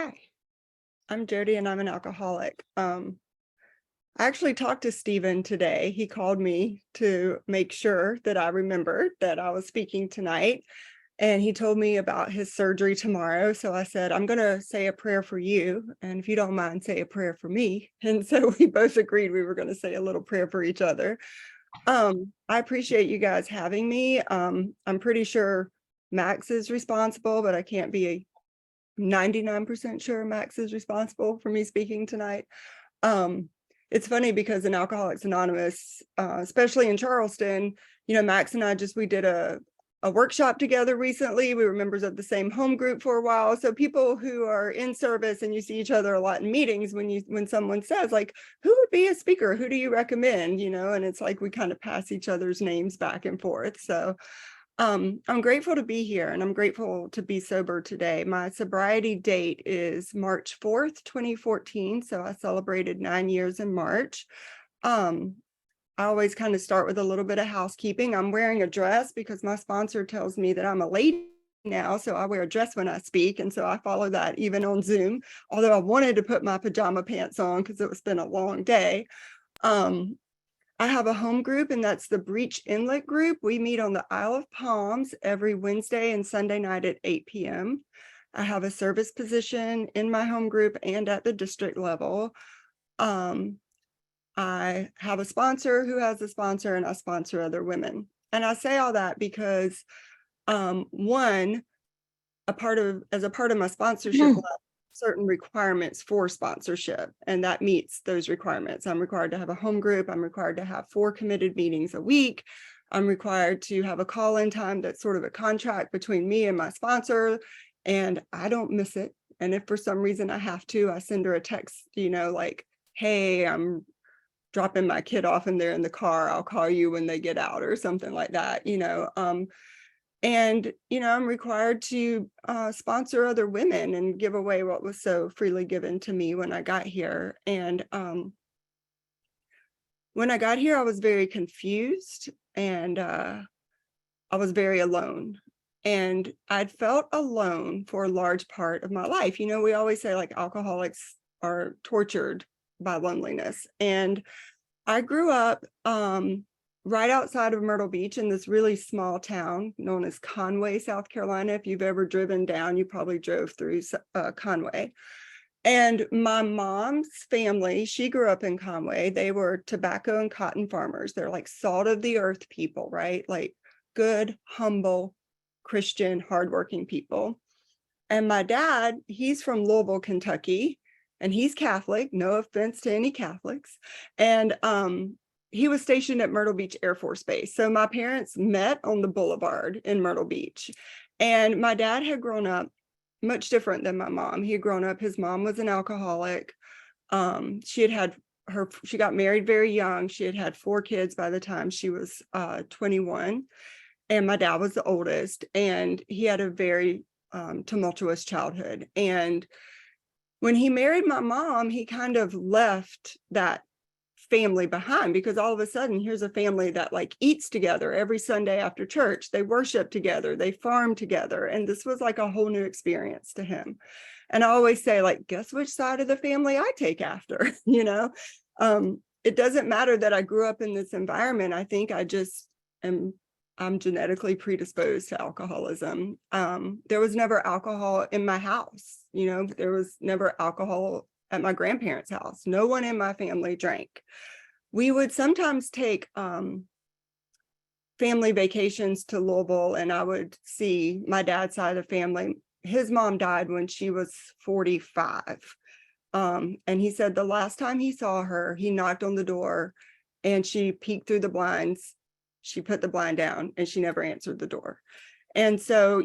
Hi, I'm Jodi and I'm an alcoholic. I actually talked to Stephen today. He called me to make sure that I remembered that I was speaking tonight. And he told me about his surgery tomorrow. So I said, I'm going to say a prayer for you. And if you don't mind, say a prayer for me. And so we both agreed we were going to say a little prayer for each other. I appreciate you guys having me. I'm pretty sure Max is responsible, but I can't be 99% sure Max is responsible for me speaking tonight. Um, it's funny because in Alcoholics Anonymous, especially in Charleston, Max and I we did a workshop together recently. We were members of the same home group for a while. So people who are in service and you see each other a lot in meetings, when someone says like, who would be a speaker? Who do you recommend? And it's like we kind of pass each other's names back and forth. So I'm grateful to be here and I'm grateful to be sober today. My sobriety date is March 4th, 2014. So I celebrated 9 years in March. I always kind of start with a little bit of housekeeping. I'm wearing a dress because my sponsor tells me that I'm a lady now. So I wear a dress when I speak. And so I follow that even on Zoom, although I wanted to put my pajama pants on because it's been a long day. I have a home group, and that's the Breach Inlet group. We meet on the Isle of Palms every Wednesday and Sunday night at 8 p.m. I have a service position in my home group and at the district level. I have a sponsor who has a sponsor, and I sponsor other women. And I say all that because one, as a part of my sponsorship, certain requirements for sponsorship, and that meets those requirements. I'm required to have a home group. I'm required to have 4 committed meetings a week. I'm required to have a call-in time that's sort of a contract between me and my sponsor, and I don't miss it. And if for some reason I have to, I send her a text, like, hey, I'm dropping my kid off and they're in the car. I'll call you when they get out or something like that, and, I'm required to sponsor other women and give away what was so freely given to me when I got here. And when I got here, I was very confused and I was very alone. And I'd felt alone for a large part of my life. We always say like alcoholics are tortured by loneliness. And I grew up right outside of Myrtle Beach in this really small town known as Conway, South Carolina. If you've ever driven down, you probably drove through Conway. And my mom's family, she grew up in Conway. They were tobacco and cotton farmers. They're like salt of the earth people, right? Like good, humble, Christian, hardworking people. And my dad, he's from Louisville, Kentucky, and he's Catholic. No offense to any Catholics. And he was stationed at Myrtle Beach Air Force Base. So my parents met on the boulevard in Myrtle Beach. And my dad had grown up much different than my mom. He had grown up, his mom was an alcoholic. She got married very young. She had had 4 kids by the time she was 21. And my dad was the oldest. And he had a very tumultuous childhood. And when he married my mom, he kind of left that family behind, because all of a sudden here's a family that like eats together every Sunday after church. They worship together, they farm together, and this was like a whole new experience to him. And I always say, like, guess which side of the family I take after. It doesn't matter that I grew up in this environment. I think I'm genetically predisposed to alcoholism. There was never alcohol in my house. There was never alcohol at my grandparents' house. No one in my family drank. We would sometimes take family vacations to Louisville, and I would see my dad's side of the family. His mom died when she was 45. And he said the last time he saw her, he knocked on the door and she peeked through the blinds. She put the blind down and she never answered the door. And so,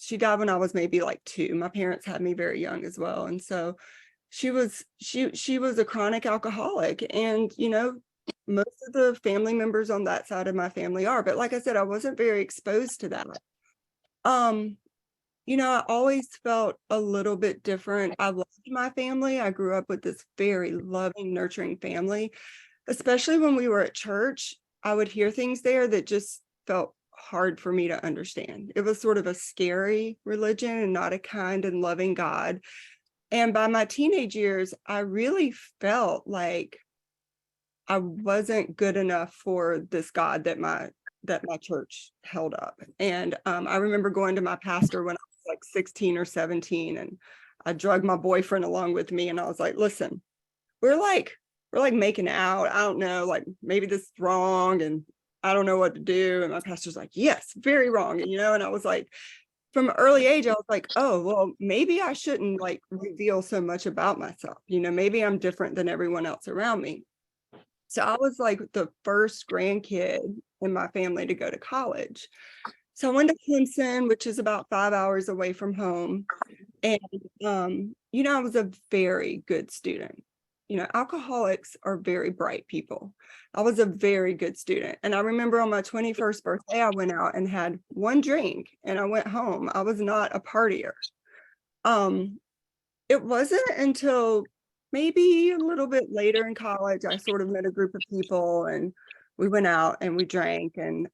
she died when I was maybe like 2. My parents had me very young as well. And so she was a chronic alcoholic. And, most of the family members on that side of my family are. But like I said, I wasn't very exposed to that. I always felt a little bit different. I loved my family. I grew up with this very loving, nurturing family, especially when we were at church. I would hear things there that just felt hard for me to understand. It was sort of a scary religion and not a kind and loving God. And by my teenage years, I really felt like I wasn't good enough for this God that my church held up. And I remember going to my pastor when I was like 16 or 17, and I drugged my boyfriend along with me, and I was like, listen, we're like making out. I don't know, like maybe this is wrong and I don't know what to do. And my pastor's like, yes, very wrong. And, and I was like, from an early age, I was like, oh, well, maybe I shouldn't like reveal so much about myself. Maybe I'm different than everyone else around me. So I was like the first grandkid in my family to go to college. So I went to Clemson, which is about 5 hours away from home. And, I was a very good student. Alcoholics are very bright people. I was a very good student. And I remember on my 21st birthday, I went out and had one drink and I went home. I was not a partier. It wasn't until maybe a little bit later in college, I sort of met a group of people and we went out and we drank. And,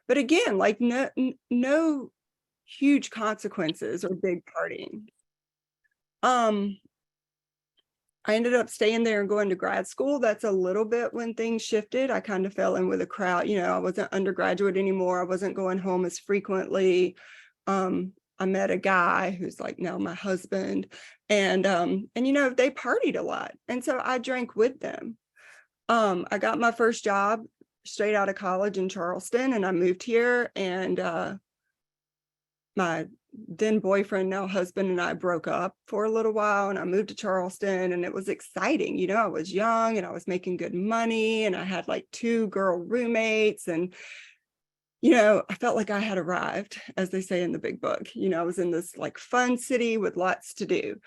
but again, like no huge consequences or big partying. I ended up staying there and going to grad school. That's a little bit when things shifted. I kind of fell in with a crowd. I wasn't undergraduate anymore. I wasn't going home as frequently. I met a guy who's like now my husband, and they partied a lot. And so I drank with them. I got my first job straight out of college in Charleston, and I moved here, and my then boyfriend, now husband, and I broke up for a little while, and I moved to Charleston, and it was exciting. I was young and I was making good money, and I had like 2 girl roommates, and I felt like I had arrived, as they say in the big book. I was in this like fun city with lots to do.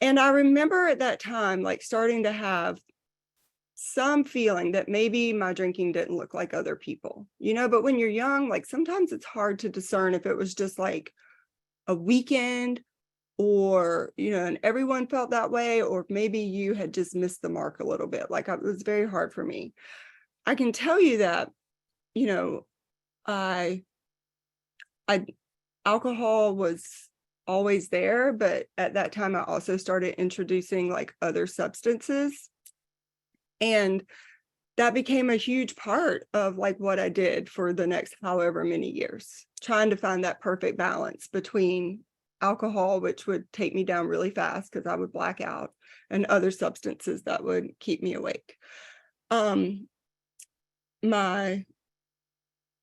And I remember at that time, like starting to have some feeling that maybe my drinking didn't look like other people, but when you're young, like sometimes it's hard to discern if it was just like a weekend or, and everyone felt that way, or maybe you had just missed the mark a little bit. Like it was very hard for me. I can tell you that, I alcohol was always there, but at that time I also started introducing like other substances, and that became a huge part of like what I did for the next however many years, trying to find that perfect balance between alcohol, which would take me down really fast because I would black out, and other substances that would keep me awake.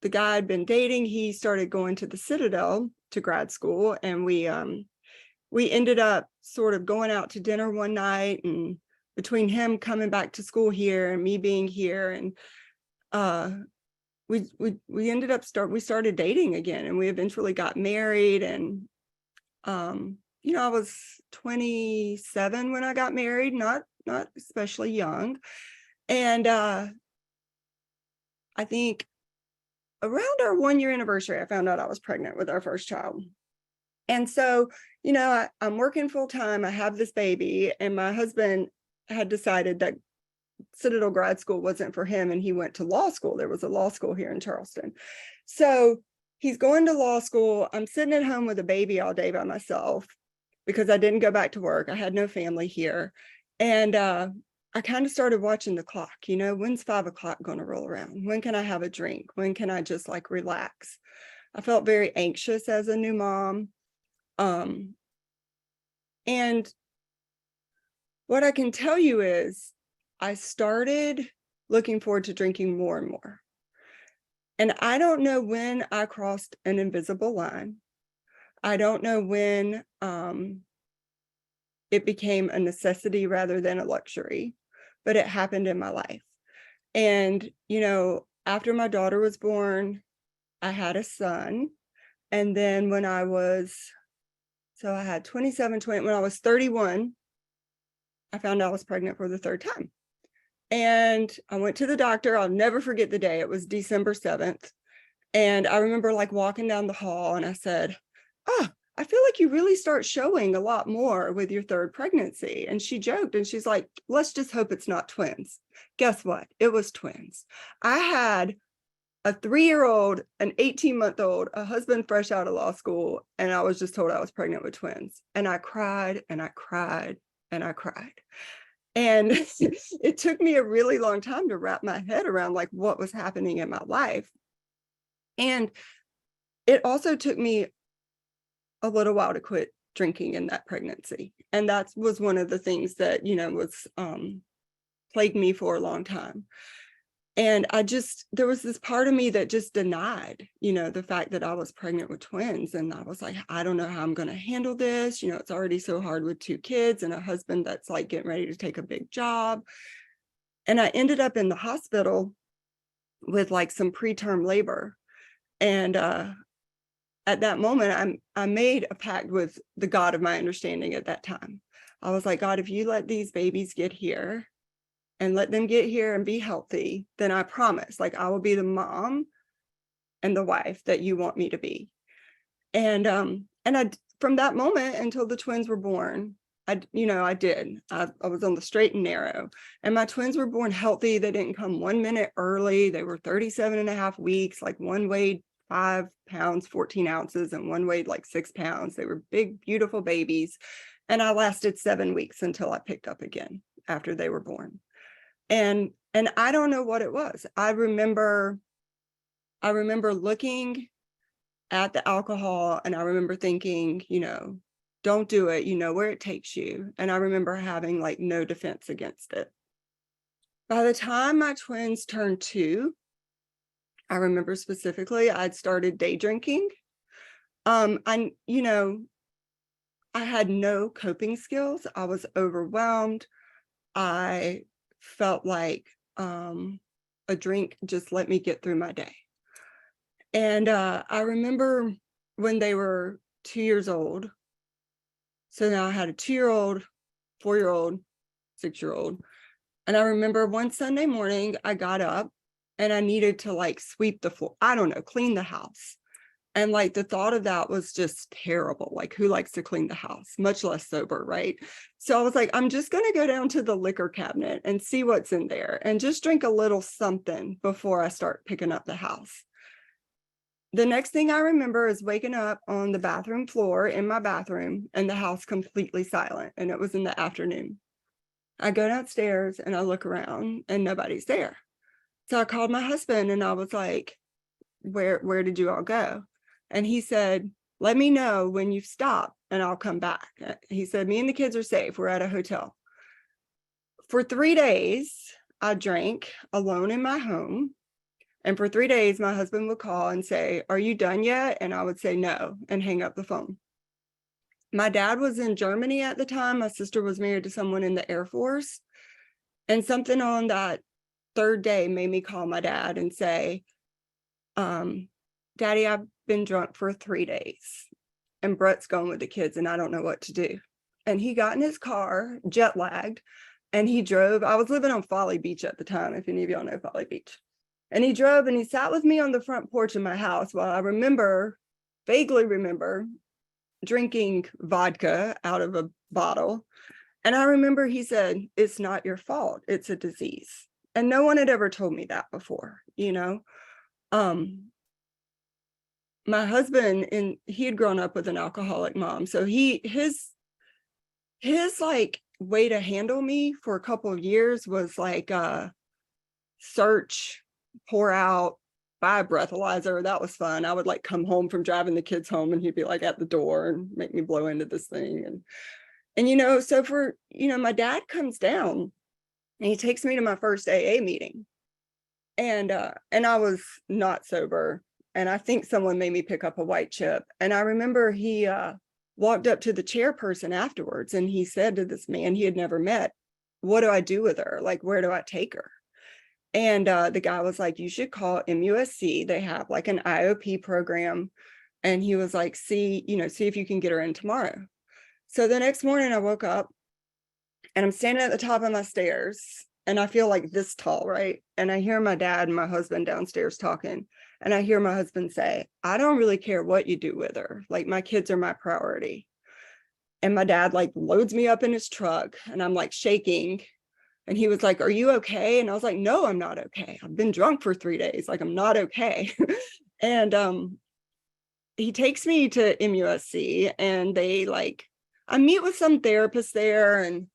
The guy I'd been dating, he started going to the Citadel to grad school, and we ended up sort of going out to dinner one night, and between him coming back to school here and me being here, and we ended up we started dating again, and we eventually got married. And I was 27 when I got married, not especially young. And I think around our 1-year anniversary, I found out I was pregnant with our first child. And so, I'm working full time. I have this baby, and my husband had decided that Citadel grad school wasn't for him, and he went to law school. There was a law school here in Charleston. So he's going to law school. I'm sitting at home with a baby all day by myself because I didn't go back to work. I had no family here. And I kind of started watching the clock, when's 5 o'clock going to roll around? When can I have a drink? When can I just like relax? I felt very anxious as a new mom. And what I can tell you is I started looking forward to drinking more and more. And I don't know when I crossed an invisible line. I don't know when it became a necessity rather than a luxury, but it happened in my life. And, after my daughter was born, I had a son. And then when I had 27, 20, when I was 31, I found out I was pregnant for the 3rd time. And I went to the doctor. I'll never forget the day. It was December 7th. And I remember like walking down the hall, and I said, I feel like you really start showing a lot more with your 3rd pregnancy. And she joked, and she's like, let's just hope it's not twins. Guess what? It was twins. I had a 3-year-old, an 18-month-old, a husband fresh out of law school, and I was just told I was pregnant with twins. And I cried and I cried and I cried. And it took me a really long time to wrap my head around like what was happening in my life. And it also took me a little while to quit drinking in that pregnancy. And that was one of the things that, was plagued me for a long time. And there was this part of me that just denied, the fact that I was pregnant with twins. And I was like, I don't know how I'm going to handle this. It's already so hard with 2 kids and a husband that's like getting ready to take a big job. And I ended up in the hospital with like some preterm labor. And at that moment, I made a pact with the God of my understanding at that time. I was like, God, if you let these babies get here, and let them get here and be healthy, then I promise, like, I will be the mom and the wife that you want me to be. And I, from that moment until the twins were born, I did. I was on the straight and narrow, and my twins were born healthy. They didn't come 1 minute early. They were 37.5 weeks. Like, one weighed 5 pounds, 14 ounces, and one weighed like 6 pounds. They were big, beautiful babies. And I lasted 7 weeks until I picked up again after they were born. And I don't know what it was. I remember looking at the alcohol, and I remember thinking, don't do it, where it takes you. And I remember having like no defense against it. By the time my twins turned 2, I remember specifically I'd started day drinking. I had no coping skills. I was overwhelmed. I felt like a drink just let me get through my day. And I remember when they were 2 years old. So now I had a 2-year-old, 4-year-old, 6-year-old. And I remember one Sunday morning, I got up and I needed to like sweep the floor. I don't know, clean the house. And like the thought of that was just terrible. Like, who likes to clean the house, much less sober, right? So I was like, I'm just going to go down to the liquor cabinet and see what's in there and just drink a little something before I start picking up the house. The next thing I remember is waking up on the bathroom floor in my bathroom and the house completely silent. And it was in the afternoon. I go downstairs and I look around and nobody's there. So I called my husband and I was like, where did you all go? And he said, let me know when you've stopped and I'll come back. He said, me and the kids are safe. We're at a hotel. For 3 days, I drank alone in my home. And for 3 days, my husband would call and say, are you done yet? And I would say no and hang up the phone. My dad was in Germany at the time. My sister was married to someone in the Air Force. And something on that 3rd day made me call my dad and say, Daddy, I've been drunk for 3 days and Brett's gone with the kids and I don't know what to do. And he got in his car, jet lagged, and he drove. I was living on Folly Beach at the time, if any of y'all know Folly Beach. And he drove and he sat with me on the front porch of my house while I vaguely remember drinking vodka out of a bottle. And I remember he said, it's not your fault, it's a disease. And no one had ever told me that before, My husband, and he had grown up with an alcoholic mom. So his like way to handle me for a couple of years was like search, pour out, buy a breathalyzer. That was fun. I would like come home from driving the kids home and he'd be like at the door and make me blow into this thing. And so for, my dad comes down and he takes me to my first AA meeting. And I was not sober. And I think someone made me pick up a white chip. And I remember he walked up to the chairperson afterwards and he said to this man he had never met, what do I do with her? Like, where do I take her? And the guy was like, you should call MUSC. They have like an IOP program. And he was like, see if you can get her in tomorrow. So the next morning I woke up and I'm standing at the top of my stairs and I feel like this tall, right? And I hear my dad and my husband downstairs talking. And I hear my husband say, I don't really care what you do with her. Like, my kids are my priority. And my dad like loads me up in his truck and I'm like shaking. And he was like, are you okay? And I was like, no, I'm not okay. I've been drunk for 3 days. Like, I'm not okay. And he takes me to MUSC, and I meet with some therapists there. And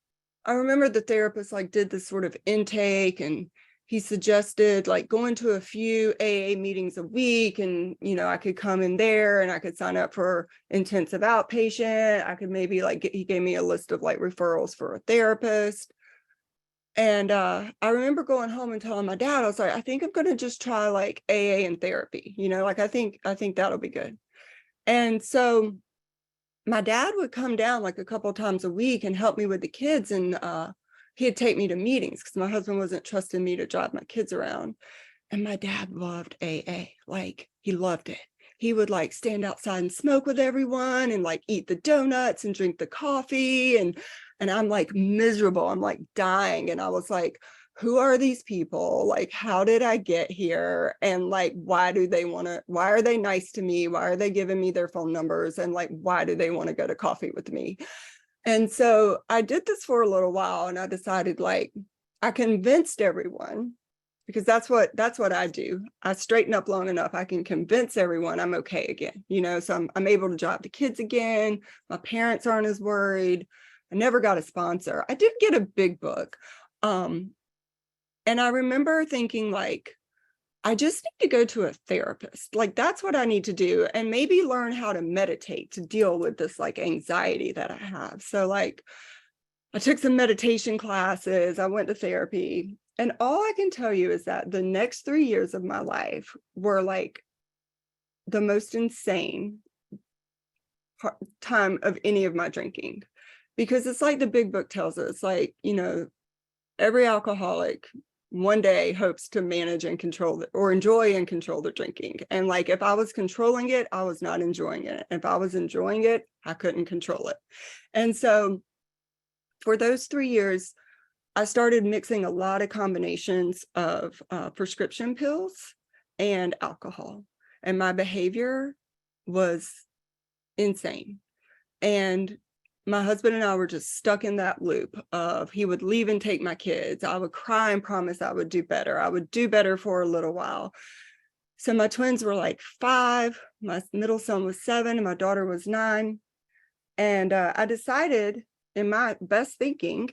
I remember the therapist like did this sort of intake, and he suggested like going to a few AA meetings a week, and I could come in there and I could sign up for intensive outpatient. I could maybe he gave me a list of like referrals for a therapist. And I remember going home and telling my dad, I was like, I think I'm going to just try like AA and therapy, like I think that'll be good. And so my dad would come down like a couple of times a week and help me with the kids. And he'd take me to meetings because my husband wasn't trusting me to drive my kids around. And my dad loved AA. Like, he loved it. He would like stand outside and smoke with everyone and like eat the donuts and drink the coffee. And I'm like miserable. I'm like dying. And I was like, who are these people? Like, how did I get here? And like, why are they nice to me? Why are they giving me their phone numbers? And like, why do they want to go to coffee with me? And so I did this for a little while, and I decided like, I convinced everyone, because that's what I do. I straighten up long enough, I can convince everyone I'm okay again, so I'm able to drive the kids again. My parents aren't as worried. I never got a sponsor. I did get a big book. And I remember thinking like, I just need to go to a therapist. Like, that's what I need to do. And maybe learn how to meditate to deal with this like anxiety that I have. So like, I took some meditation classes, I went to therapy. And all I can tell you is that the next 3 years of my life were like the most insane time of any of my drinking. Because it's like the big book tells us, like, every alcoholic one day hopes to manage and control or enjoy and control the drinking. And like, if I was controlling it, I was not enjoying it. If I was enjoying it, I couldn't control it. And so for those 3 years, I started mixing a lot of combinations of prescription pills and alcohol. And my behavior was insane. And my husband and I were just stuck in that loop of, he would leave and take my kids. I would cry and promise I would do better. I would do better for a little while. So my twins were like 5, my middle son was 7, and my daughter was 9. And I decided, in my best thinking,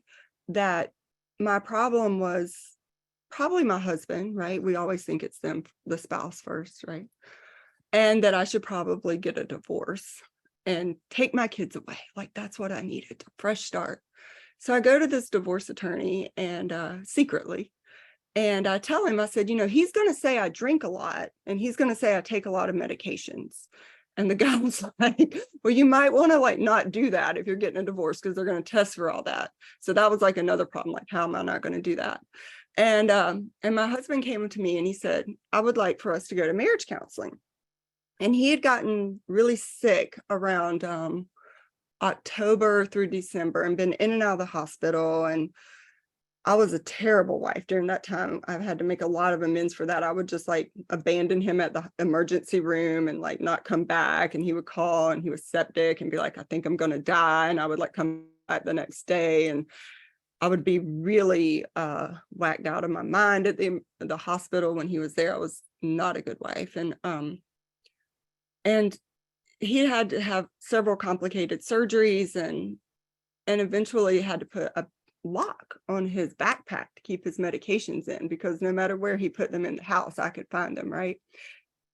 that my problem was probably my husband, right? We always think it's them, the spouse first, right? And that I should probably get a divorce and take my kids away. Like, that's what I needed, a fresh start. So I go to this divorce attorney, and secretly, and I tell him, I said, he's going to say I drink a lot, and he's going to say I take a lot of medications. And the guy was like, well, you might want to like not do that if you're getting a divorce, because they're going to test for all that. So that was like another problem. Like, how am I not going to do that? And my husband came to me and he said, I would like for us to go to marriage counseling. And he had gotten really sick around October through December and been in and out of the hospital. And I was a terrible wife during that time. I've had to make a lot of amends for that. I would just like abandon him at the emergency room and like not come back. And he would call, and he was septic and be like, I think I'm going to die. And I would like come back the next day. And I would be really whacked out of my mind at the hospital when he was there. I was not a good wife. And he had to have several complicated surgeries, and eventually had to put a lock on his backpack to keep his medications in, because no matter where he put them in the house, I could find them, right?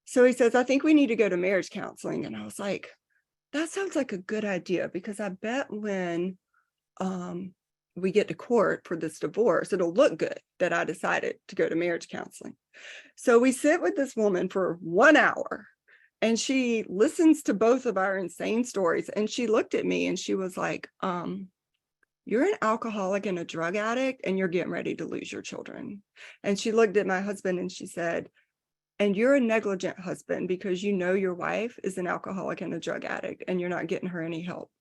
So he says, I think we need to go to marriage counseling. And I was like, that sounds like a good idea, because I bet when we get to court for this divorce, it'll look good that I decided to go to marriage counseling. So we sit with this woman for 1 hour, and she listens to both of our insane stories. And she looked at me and she was like, you're an alcoholic and a drug addict, and you're getting ready to lose your children. And she looked at my husband and she said, and you're a negligent husband, because you know your wife is an alcoholic and a drug addict, and you're not getting her any help.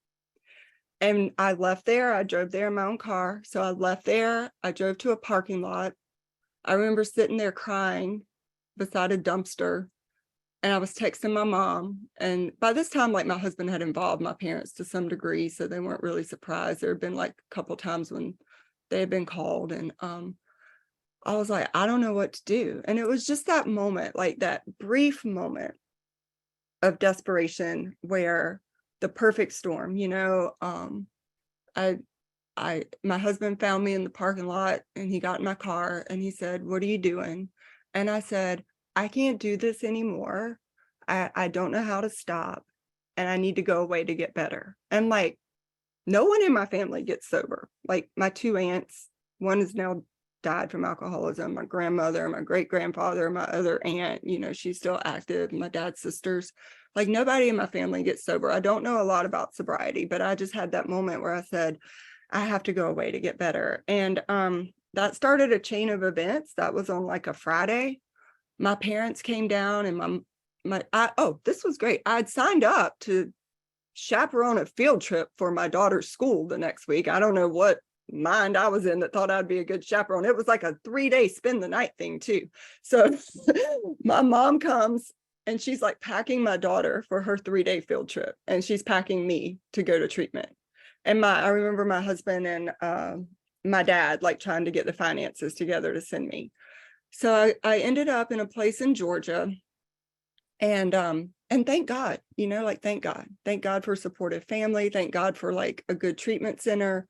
And I left there. I drove there in my own car. So I left there. I drove to a parking lot. I remember sitting there crying beside a dumpster. And I was texting my mom. And by this time, like, my husband had involved my parents to some degree, so they weren't really surprised. There had been like a couple times when they had been called, and I was like, I don't know what to do. And it was just that moment, like that brief moment of desperation where the perfect storm, I my husband found me in the parking lot, and he got in my car and he said, "What are you doing?" And I said, "I can't do this anymore. I don't know how to stop, and I need to go away to get better." And like, no one in my family gets sober. Like my two aunts, one is now died from alcoholism, my grandmother, my great grandfather, my other aunt, she's still active, my dad's sisters. Like nobody in my family gets sober. I don't know a lot about sobriety, but I just had that moment where I said, I have to go away to get better. And that started a chain of events. That was on like a Friday. My parents came down, and this was great. I'd signed up to chaperone a field trip for my daughter's school the next week. I don't know what mind I was in that thought I'd be a good chaperone. It was like a 3-day spend the night thing too. So my mom comes, and she's like packing my daughter for her 3-day field trip, and she's packing me to go to treatment. And I remember my husband and my dad like trying to get the finances together to send me. So I ended up in a place in Georgia, and thank God, thank God for supportive family. Thank God for like a good treatment center,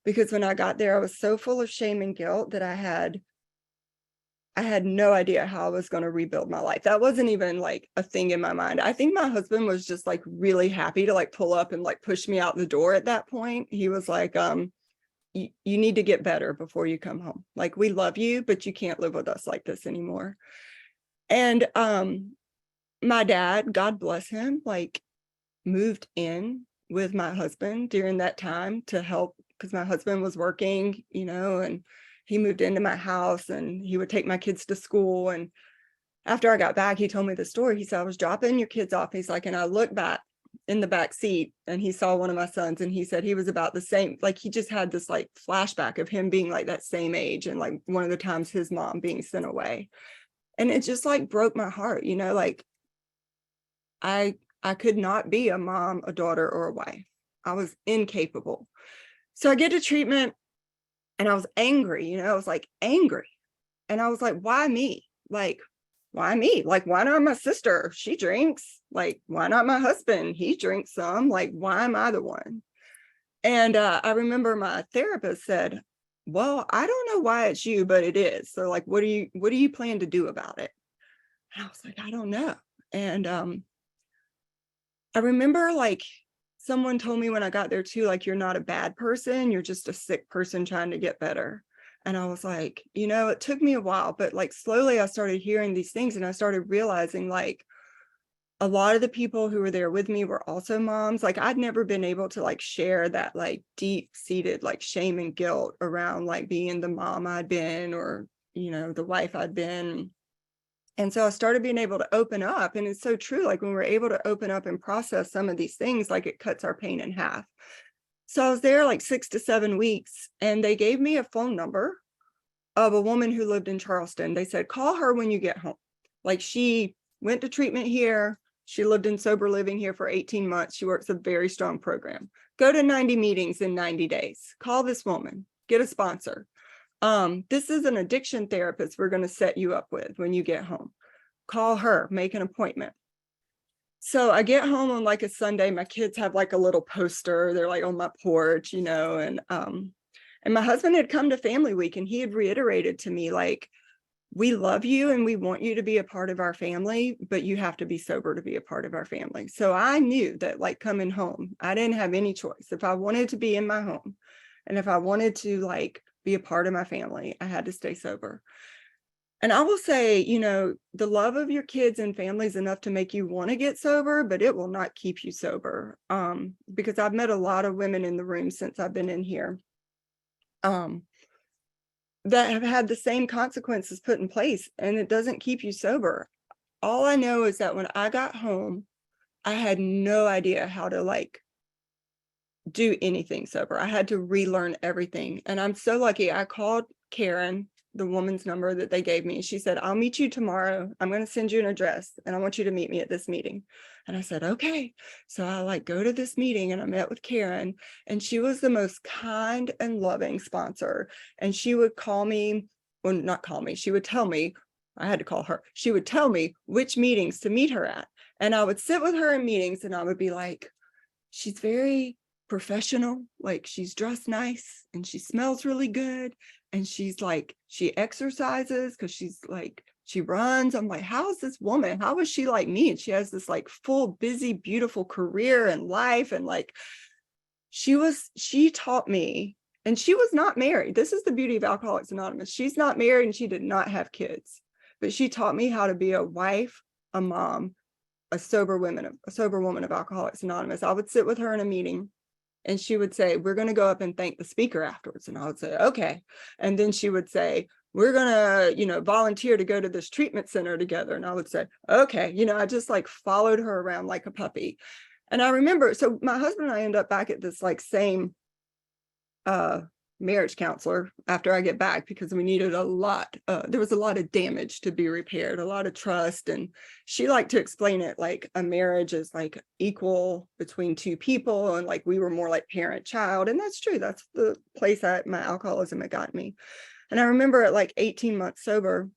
because when I got there, I was so full of shame and guilt that I had no idea how I was going to rebuild my life. That wasn't even like a thing in my mind. I think my husband was just like really happy to like pull up and like push me out the door at that point. He was like, you need to get better before you come home. Like, we love you, but you can't live with us like this anymore. And my dad, God bless him, like moved in with my husband during that time to help, because my husband was working, and he moved into my house, and he would take my kids to school. And after I got back, he told me the story. He said, I was dropping your kids off. He's like, and I looked back in the back seat, and he saw one of my sons, and he said he was about the same. Like, he just had this like flashback of him being like that same age, and like one of the times his mom being sent away. And it just like broke my heart, like I could not be a mom, a daughter, or a wife. I was incapable. So I get to treatment, and I was angry, I was like angry. And I was like, why me? Like, why me? Like, why not my sister? She drinks. Like, why not my husband? He drinks some. Like, why am I the one? And I remember my therapist said, well, I don't know why it's you, but it is. So like, what do you plan to do about it? And I was like, I don't know. And I remember like someone told me when I got there too, like, you're not a bad person, you're just a sick person trying to get better. And I was like, it took me a while, but like slowly I started hearing these things, and I started realizing like a lot of the people who were there with me were also moms. Like, I'd never been able to like share that like deep seated like shame and guilt around like being the mom I'd been, or, the wife I'd been. And so I started being able to open up. And it's so true. Like, when we're able to open up and process some of these things, like, it cuts our pain in half. So I was there like 6 to 7 weeks, and they gave me a phone number of a woman who lived in Charleston. They said, call her when you get home. Like, she went to treatment here. She lived in sober living here for 18 months. She works a very strong program. Go to 90 meetings in 90 days. Call this woman, get a sponsor. This is an addiction therapist we're going to set you up with when you get home. Call her, make an appointment. So I get home on like a Sunday. My kids have like a little poster. They're like on my porch, and my husband had come to family week, and he had reiterated to me, like, we love you and we want you to be a part of our family, but you have to be sober to be a part of our family. So I knew that like coming home, I didn't have any choice. If I wanted to be in my home, and if I wanted to like be a part of my family, I had to stay sober. And I will say, the love of your kids and family is enough to make you want to get sober, but it will not keep you sober. Because I've met a lot of women in the room since I've been in here that have had the same consequences put in place, and it doesn't keep you sober. All I know is that when I got home, I had no idea how to like do anything sober. I had to relearn everything. And I'm so lucky. I called Karen the woman's number that they gave me. She said, I'll meet you tomorrow. I'm going to send you an address and I want you to meet me at this meeting. And I said, okay. So I like go to this meeting and I met with Karen, and she was the most kind and loving sponsor. And she would call me, well, not call me, she would tell me, I had to call her. She would tell me which meetings to meet her at. And I would sit with her in meetings and I would be like, she's very professional, like she's dressed nice and she smells really good. And she's like, she exercises because she's like, she runs. I'm like, how is this woman? How is she like me? And she has this like full, busy, beautiful career and life. And like, she taught me, and she was not married. This is the beauty of Alcoholics Anonymous. She's not married and she did not have kids, but she taught me how to be a wife, a mom, a sober woman of Alcoholics Anonymous. I would sit with her in a meeting and she would say, we're going to go up and thank the speaker afterwards. And I would say, okay. And then she would say, we're going to, volunteer to go to this treatment center together. And I would say, okay. I just like followed her around like a puppy. And I remember, so my husband and I end up back at this like same marriage counselor after I get back, because we needed a lot. There was a lot of damage to be repaired, a lot of trust. And she liked to explain it like a marriage is like equal between two people. And like we were more like parent child. And that's true. That's the place that my alcoholism had gotten me. And I remember at like 18 months sober,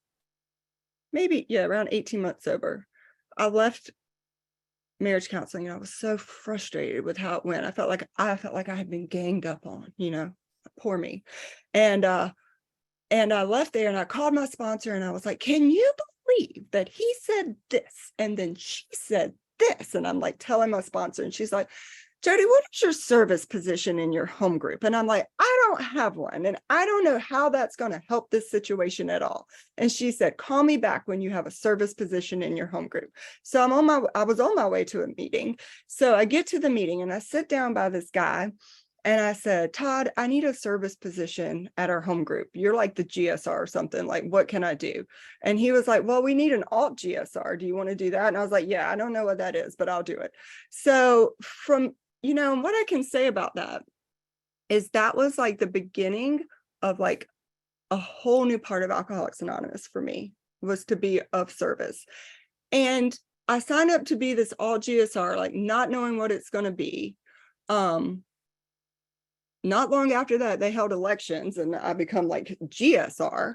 around 18 months sober, I left marriage counseling. I was so frustrated with how it went. I felt like I had been ganged up on, poor me. And I left there and I called my sponsor and I was like, can you believe that he said this? And then she said this. And I'm like telling my sponsor, and she's like, Jodi, what is your service position in your home group? And I'm like, I don't have one. And I don't know how that's going to help this situation at all. And she said, call me back when you have a service position in your home group. So I was on my way to a meeting. So I get to the meeting and I sit down by this guy. And I said, Todd, I need a service position at our home group. You're like the GSR or something. Like, what can I do? And he was like, well, we need an alt GSR. Do you want to do that? And I was like, yeah, I don't know what that is, but I'll do it. So from, what I can say about that is that was like the beginning of like a whole new part of Alcoholics Anonymous for me, was to be of service. And I signed up to be this alt GSR, like not knowing what it's going to be. Not long after that, they held elections and I become like GSR.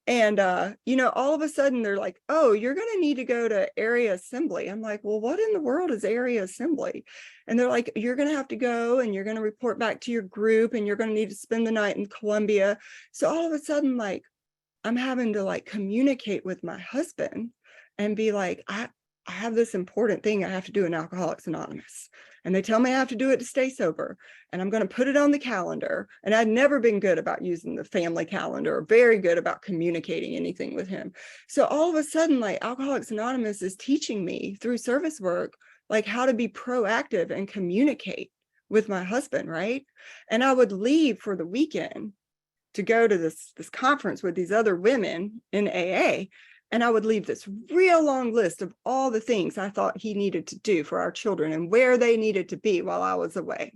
And, all of a sudden they're like, oh, you're going to need to go to area assembly. I'm like, well, what in the world is area assembly? And they're like, you're going to have to go and you're going to report back to your group and you're going to need to spend the night in Columbia. So all of a sudden, like, I'm having to like communicate with my husband and be like, I have this important thing I have to do in Alcoholics Anonymous. And they tell me I have to do it to stay sober. And I'm going to put it on the calendar. And I'd never been good about using the family calendar, or very good about communicating anything with him. So all of a sudden, like Alcoholics Anonymous is teaching me through service work, like how to be proactive and communicate with my husband, right? And I would leave for the weekend to go to this conference with these other women in AA. And I would leave this real long list of all the things I thought he needed to do for our children and where they needed to be while I was away.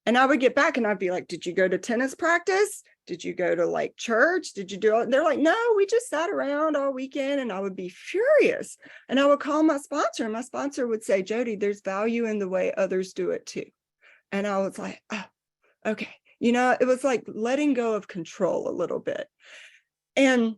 And I would get back and I'd be like, did you go to tennis practice? Did you go to like church? Did you do it? They're like, no, we just sat around all weekend. And I would be furious. And I would call my sponsor and my sponsor would say, Jodi, there's value in the way others do it too. And I was like, oh, okay. It was like letting go of control a little bit. And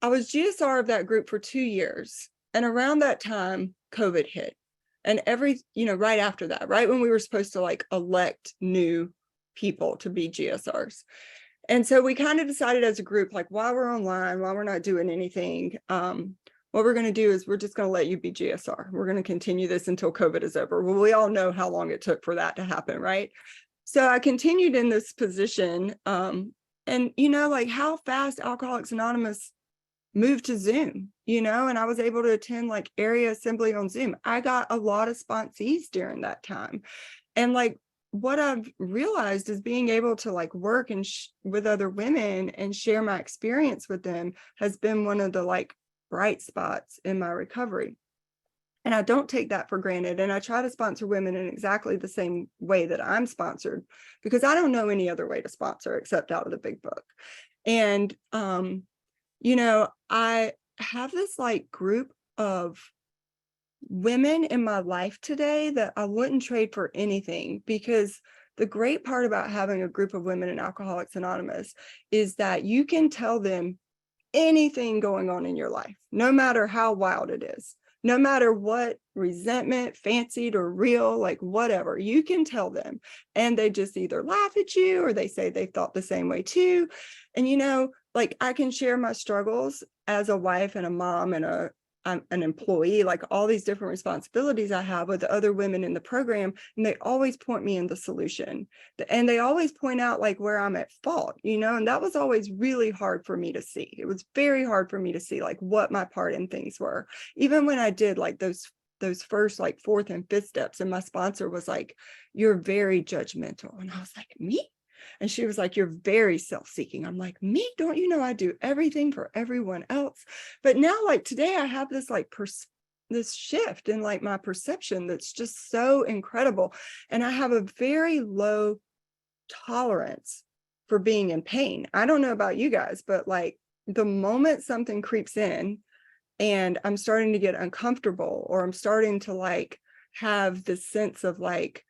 I was GSR of that group for 2 years. And around that time, COVID hit. And right after that, right when we were supposed to like elect new people to be GSRs. And so we kind of decided as a group, like while we're online, while we're not doing anything, what we're going to do is we're just going to let you be GSR. We're going to continue this until COVID is over. Well, we all know how long it took for that to happen, right? So I continued in this position. And like how fast Alcoholics Anonymous moved to Zoom, and I was able to attend like area assembly on Zoom. I got a lot of sponsees during that time. And like what I've realized is being able to like work and with other women and share my experience with them has been one of the like bright spots in my recovery. And I don't take that for granted. And I try to sponsor women in exactly the same way that I'm sponsored, because I don't know any other way to sponsor except out of the big book. And, I have this like group of women in my life today that I wouldn't trade for anything, because the great part about having a group of women in Alcoholics Anonymous is that you can tell them anything going on in your life, no matter how wild it is, no matter what resentment, fancied or real, like whatever, you can tell them. And they just either laugh at you or they say they thought the same way too. And, like I can share my struggles as a wife and a mom and I'm an employee, like all these different responsibilities I have with the other women in the program, and they always point me in the solution. And they always point out like where I'm at fault, and that was always really hard for me to see. It was very hard for me to see like what my part in things were. Even when I did like those first like fourth and fifth steps, and my sponsor was like, "You're very judgmental." And I was like, "Me?" And she was like, "You're very self-seeking." I'm like, "Me? Don't you know I do everything for everyone else?" But now, like today, I have this like this shift in like my perception that's just so incredible. And I have a very low tolerance for being in pain. I don't know about you guys, but like the moment something creeps in and I'm starting to get uncomfortable, or I'm starting to like have this sense of like,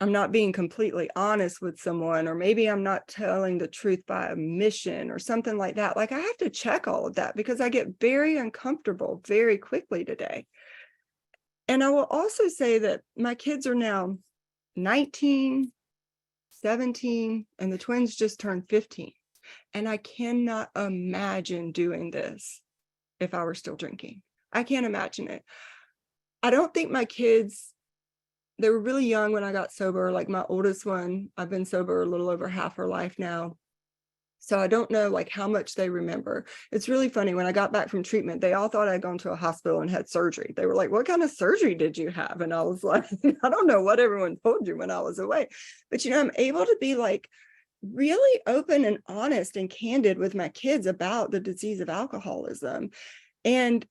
I'm not being completely honest with someone, or maybe I'm not telling the truth by omission or something like that. Like I have to check all of that because I get very uncomfortable very quickly today. And I will also say that my kids are now 19, 17, and the twins just turned 15. And I cannot imagine doing this if I were still drinking. I can't imagine it. I don't think my kids, they were really young when I got sober. Like my oldest one, I've been sober a little over half her life now. So I don't know like how much they remember. It's really funny. When I got back from treatment, they all thought I'd gone to a hospital and had surgery. They were like, "What kind of surgery did you have?" And I was like, "I don't know what everyone told you when I was away." But, I'm able to be like really open and honest and candid with my kids about the disease of alcoholism. And,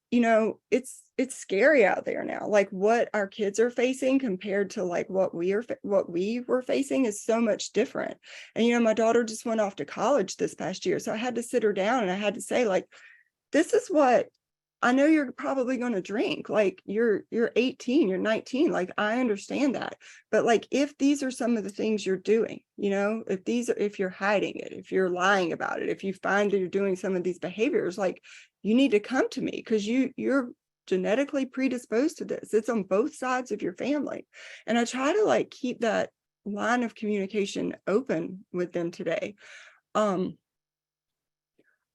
it's scary out there now. Like what our kids are facing compared to like what we were facing is so much different. And, my daughter just went off to college this past year. So I had to sit her down and I had to say, like, this is what I know you're probably going to drink. Like you're 18, you're 19. Like I understand that. But like if these are some of the things you're doing, if you're hiding it, if you're lying about it, if you find that you're doing some of these behaviors, like you need to come to me because you're genetically predisposed to this. It's on both sides of your family. And I try to like keep that line of communication open with them today.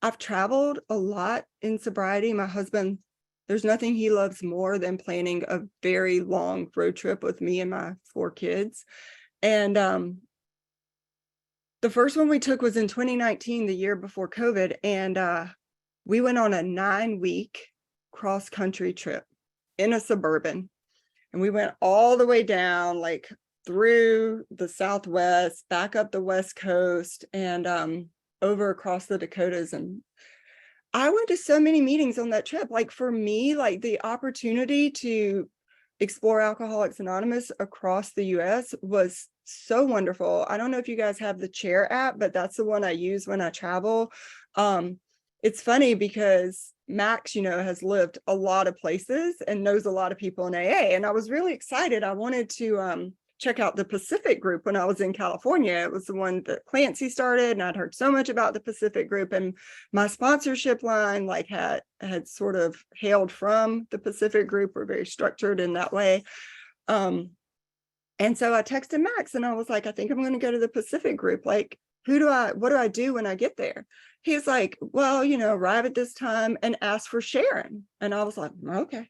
I've traveled a lot in sobriety. My husband, there's nothing he loves more than planning a very long road trip with me and my 4 kids. And the first one we took was in 2019, the year before COVID. And we went on a 9-week cross-country trip in a Suburban. And we went all the way down, like through the Southwest, back up the West Coast, and over across the Dakotas. And I went to so many meetings on that trip. Like for me, like the opportunity to explore Alcoholics Anonymous across the US was so wonderful. I don't know if you guys have the Chair app, but that's the one I use when I travel. It's funny because Max, has lived a lot of places and knows a lot of people in AA. And I was really excited. I wanted to check out the Pacific group when I was in California. It was the one that Clancy started, and I'd heard so much about the Pacific group, and my sponsorship line like had sort of hailed from the Pacific group. We're very structured in that way. And so I texted Max and I was like, "I think I'm going to go to the Pacific group. Like, what do I do when I get there?" He's like, "Well, arrive at this time and ask for Sharon." And I was like, "Okay."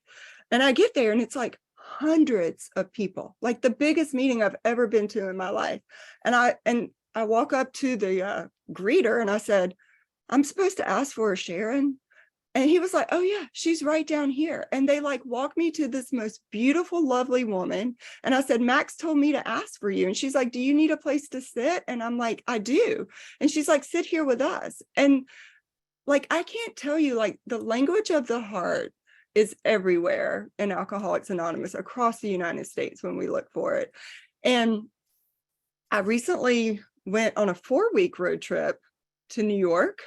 And I get there and it's like hundreds of people, like the biggest meeting I've ever been to in my life. And I walk up to the greeter and I said, "I'm supposed to ask for a Sharon." And he was like, "Oh yeah, she's right down here." And they like walked me to this most beautiful, lovely woman. And I said, "Max told me to ask for you." And she's like, "Do you need a place to sit?" And I'm like, "I do." And she's like, "Sit here with us." And like, I can't tell you, like the language of the heart is everywhere in Alcoholics Anonymous across the United States when we look for it. And I recently went on a 4-week road trip to New York,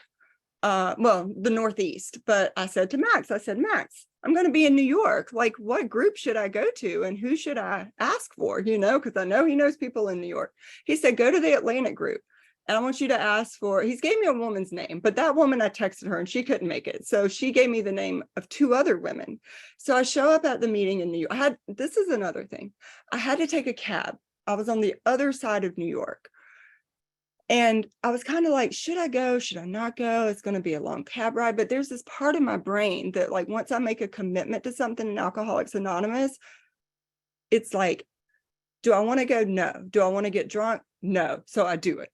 well, the Northeast. But I said, Max, I'm going to be in New York. Like, what group should I go to and who should I ask for? Because I know he knows people in New York. He said, go to the Atlantic group. And I want you to ask for, he's gave me a woman's name, but that woman, I texted her and she couldn't make it. So she gave me the name of 2 other women. So I show up at the meeting in New York. This is another thing. I had to take a cab. I was on the other side of New York. And I was kind of like, should I go? Should I not go? It's going to be a long cab ride. But there's this part of my brain that, like, once I make a commitment to something in Alcoholics Anonymous, it's like, do I want to go? No. Do I want to get drunk? No. So I do it,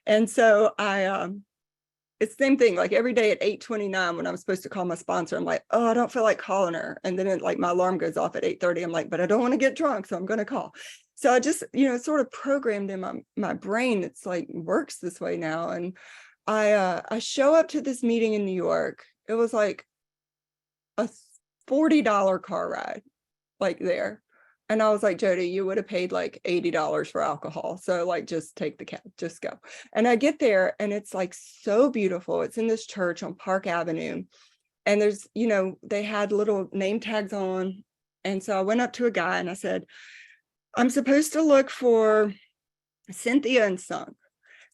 And so it's the same thing. Like, every day at 8:29 when I'm supposed to call my sponsor, I'm like, oh, I don't feel like calling her. And then my alarm goes off at 8:30. I'm like, but I don't want to get drunk, so I'm going to call. So I just, sort of programmed in my brain. It's like, works this way now. And I show up to this meeting in New York. It was like a $40 car ride, like, there. And I was like, Jodi, you would have paid like $80 for alcohol. So, like, just take the cab, just go. And I get there and it's like so beautiful. It's in this church on Park Avenue. And there's, they had little name tags on. And so I went up to a guy and I said, I'm supposed to look for Cynthia and Sung.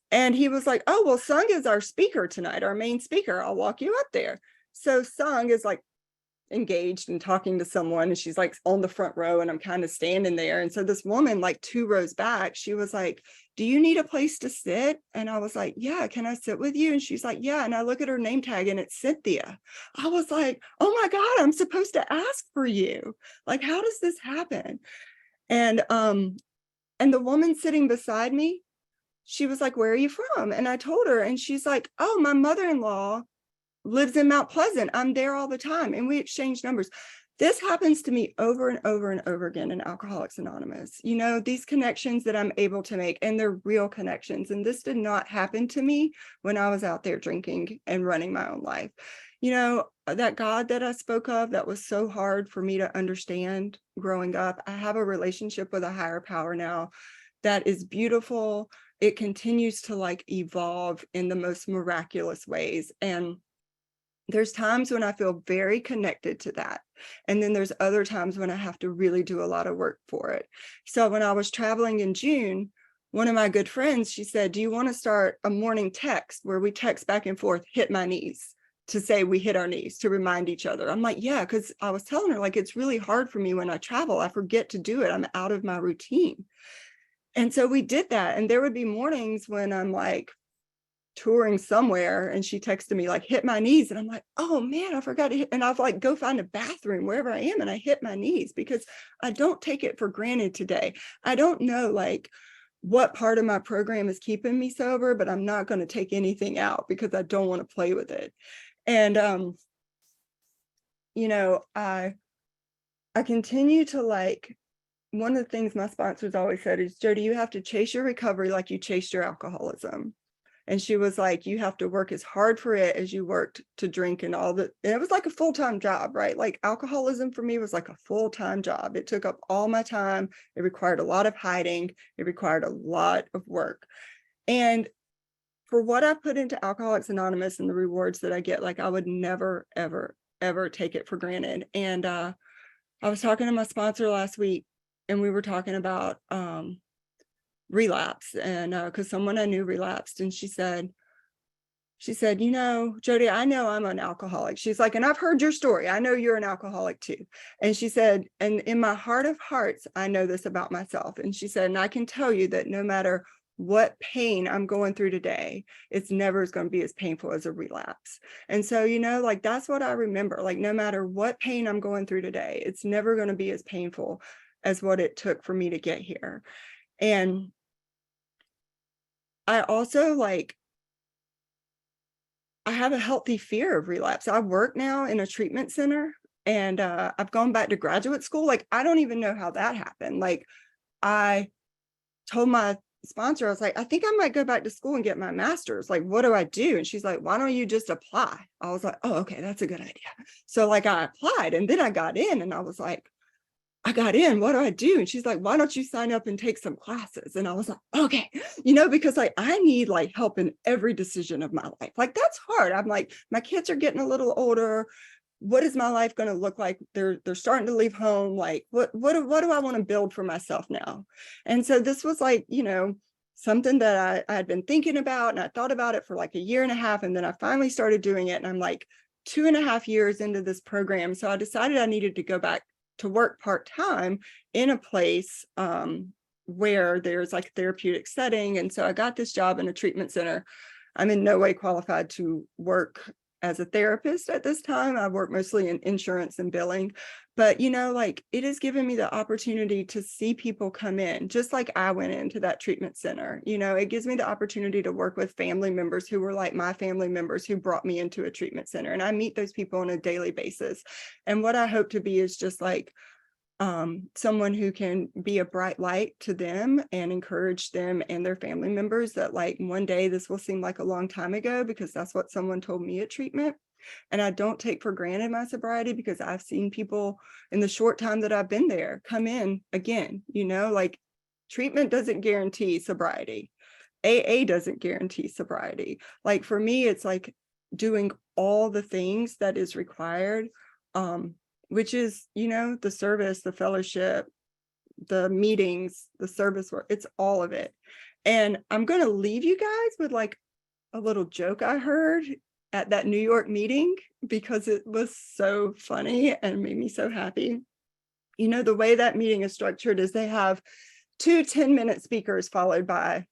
And he was like, oh, well, Sung is our speaker tonight, our main speaker. I'll walk you up there. So Sung is like engaged and talking to someone, and she's like on the front row, and I'm kind of standing there. And so this woman, like 2 rows back, she was like, do you need a place to sit? And I was like, yeah, can I sit with you? And she's like, yeah. And I look at her name tag and it's Cynthia. I was like, oh my God, I'm supposed to ask for you. Like, how does this happen? And the woman sitting beside me, she was like, where are you from? And I told her, and she's like, oh, my mother-in-law lives in Mount Pleasant. I'm there all the time. And we exchange numbers. This happens to me over and over and over again in Alcoholics Anonymous. These connections that I'm able to make, and they're real connections. And this did not happen to me when I was out there drinking and running my own life. That God that I spoke of, that was so hard for me to understand growing up. I have a relationship with a higher power now that is beautiful. It continues to like evolve in the most miraculous ways. And there's times when I feel very connected to that. And then there's other times when I have to really do a lot of work for it. So when I was traveling in June, one of my good friends, she said, do you want to start a morning text where we text back and forth, hit my knees, to say we hit our knees, to remind each other? I'm like, yeah, because I was telling her, like, it's really hard for me when I travel. I forget to do it. I'm out of my routine. And so we did that. And there would be mornings when I'm like touring somewhere and she texted me like, hit my knees. And I'm like, oh man, I forgot to hit. And I'll like go find a bathroom wherever I am and I hit my knees, because I don't take it for granted today. I don't know like what part of my program is keeping me sober, but I'm not going to take anything out because I don't want to play with it. And I continue to like, one of the things my sponsors always said is, Jodi, you have to chase your recovery like you chased your alcoholism. And she was like, you have to work as hard for it as you worked to drink and all that. And it was like a full-time job, right? Like, alcoholism for me was like a full-time job. It took up all my time. It required a lot of hiding. It required a lot of work. And for what I put into Alcoholics Anonymous and the rewards that I get, like, I would never, ever, ever take it for granted. And I was talking to my sponsor last week, and we were talking about relapse, and because someone I knew relapsed, and she said, Jodi, I know I'm an alcoholic. She's like, and I've heard your story. I know you're an alcoholic too. And she said, and in my heart of hearts, I know this about myself. And she said, and I can tell you that no matter what pain I'm going through today, it's never going to be as painful as a relapse. And so, like, that's what I remember. Like, no matter what pain I'm going through today, it's never going to be as painful as what it took for me to get here. And I also I have a healthy fear of relapse. I work now in a treatment center, and I've gone back to graduate school. Like, I don't even know how that happened. Like, I told my sponsor, I was like, I think I might go back to school and get my master's. Like, what do I do? And she's like, why don't you just apply? I was like, oh, okay, that's a good idea. So like I applied and then I got in and I was like, I got in, what do I do? And she's like, why don't you sign up and take some classes? And I was like, okay, because like I need like help in every decision of my life. Like that's hard. I'm like, my kids are getting a little older. What is my life going to look like? They're starting to leave home. Like, what do I want to build for myself now? And so this was like, something that I had been thinking about, and I thought about it for like a year and a half. And then I finally started doing it. And I'm like 2.5 years into this program. So I decided I needed to go back to work part-time in a place where there's like a therapeutic setting. And so I got this job in a treatment center. I'm in no way qualified to work as a therapist at this time. I work mostly in insurance and billing, but like it has given me the opportunity to see people come in, just like I went into that treatment center. It gives me the opportunity to work with family members who were like my family members who brought me into a treatment center. And I meet those people on a daily basis. And what I hope to be is just like someone who can be a bright light to them and encourage them and their family members that like one day this will seem like a long time ago, because that's what someone told me at treatment. And I don't take for granted my sobriety, because I've seen people in the short time that I've been there come in again. Like treatment doesn't guarantee sobriety. AA doesn't guarantee sobriety. Like for me, it's like doing all the things that is required, which is, the service, the fellowship, the meetings, the service work, it's all of it. And I'm going to leave you guys with like a little joke I heard at that New York meeting, because it was so funny and made me so happy. The way that meeting is structured is they have 2 10-minute speakers followed by,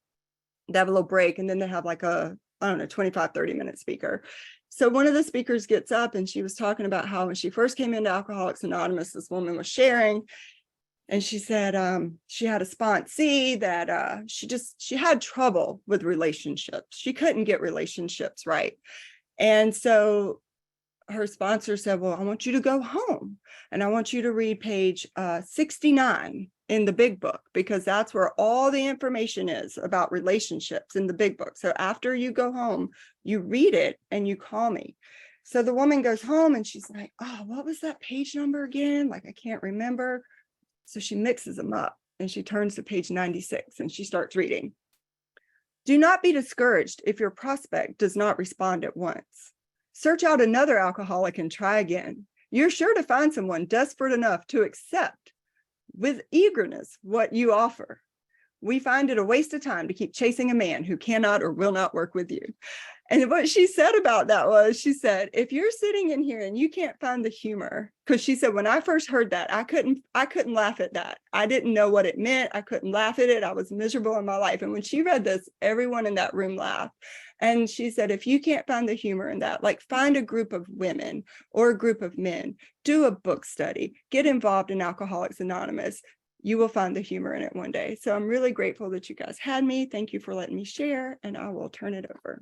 they have a little break, and then they have like a, 25-30-minute speaker. So one of the speakers gets up and she was talking about how when she first came into Alcoholics Anonymous, this woman was sharing, and she said she had a sponsee that she had trouble with relationships. She couldn't get relationships right. And so her sponsor said, well, I want you to go home and I want you to read page 69 in the big book, because that's where all the information is about relationships in the big book. So after you go home, you read it and you call me. So the woman goes home and she's like, oh, what was that page number again? Like, I can't remember. So she mixes them up and she turns to page 96 and she starts reading. Do not be discouraged if your prospect does not respond at once. Search out another alcoholic and try again. You're sure to find someone desperate enough to accept with eagerness what you offer. We find it a waste of time to keep chasing a man who cannot or will not work with you. And what she said about that was, she said, if you're sitting in here and you can't find the humor, because she said, when I first heard that, I couldn't laugh at that. I didn't know what it meant. I couldn't laugh at it. I was miserable in my life. And when she read this, everyone in that room laughed. And she said, if you can't find the humor in that, like find a group of women or a group of men, do a book study, get involved in Alcoholics Anonymous. You will find the humor in it one day. So I'm really grateful that you guys had me. Thank you for letting me share, and I will turn it over.